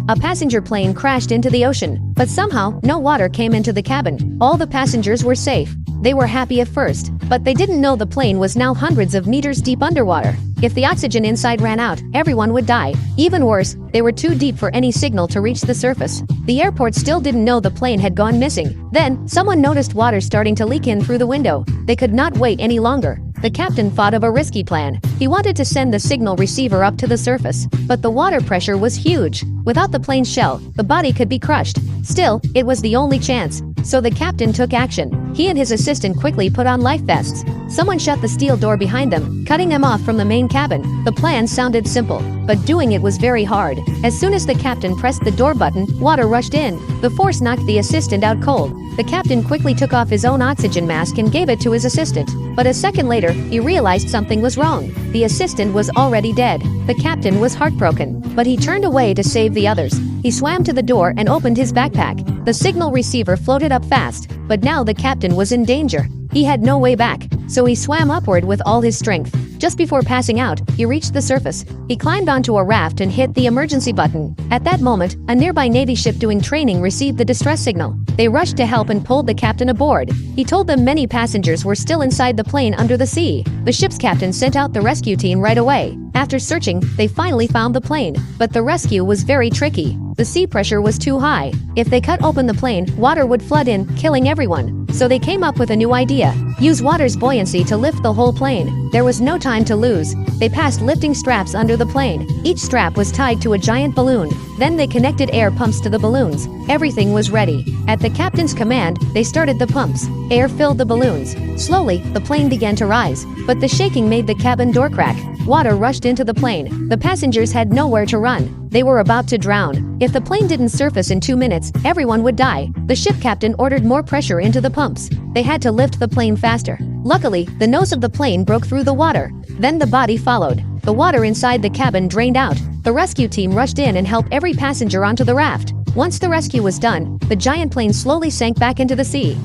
a passenger plane crashed into the ocean, but somehow no water came into the cabin. All the passengers were safe. They were happy at first, but they didn't know the plane was now hundreds of meters deep underwater. If the oxygen inside ran out, everyone would die. Even worse, they were too deep for any signal to reach the surface. The airport still didn't know the plane had gone missing. Then, someone noticed water starting to leak in through the window. They could not wait any longer. The captain thought of a risky plan. He wanted to send the signal receiver up to the surface, but the water pressure was huge. Without the plane's shell, the body could be crushed. Still, it was the only chance. So the captain took action. He and his assistant quickly put on life vests. Someone shut the steel door behind them, cutting them off from the main cabin. The plan sounded simple, but doing it was very hard. As soon as the captain pressed the door button, water rushed in. The force knocked the assistant out cold. The captain quickly took off his own oxygen mask and gave it to his assistant. But a second later, he realized something was wrong. The assistant was already dead. The captain was heartbroken, but he turned away to save the others. He swam to the door and opened his backpack. The signal receiver floated up fast, but now the captain was in danger. He had no way back, so he swam upward with all his strength. Just before passing out, he reached the surface. He climbed onto a raft and hit the emergency button. At that moment, a nearby Navy ship doing training received the distress signal. They rushed to help and pulled the captain aboard. He told them many passengers were still inside the plane under the sea. The ship's captain sent out the rescue team right away. After searching, they finally found the plane, but the rescue was very tricky. The sea pressure was too high. If they cut open the plane, water would flood in, killing everyone. So they came up with a new idea. Use water's buoyancy to lift the whole plane. There was no time to lose. They passed lifting straps under the plane. Each strap was tied to a giant balloon. Then they connected air pumps to the balloons. Everything was ready. At the captain's command, they started the pumps. Air filled the balloons. Slowly, the plane began to rise, but the shaking made the cabin door crack. Water rushed into the plane. The passengers had nowhere to run. They were about to drown. If the plane didn't surface in 2 minutes, everyone would die. The ship captain ordered more pressure into the pumps. They had to lift the plane faster. Luckily, the nose of the plane broke through the water. Then the body followed. The water inside the cabin drained out. The rescue team rushed in and helped every passenger onto the raft. Once the rescue was done, the giant plane slowly sank back into the sea.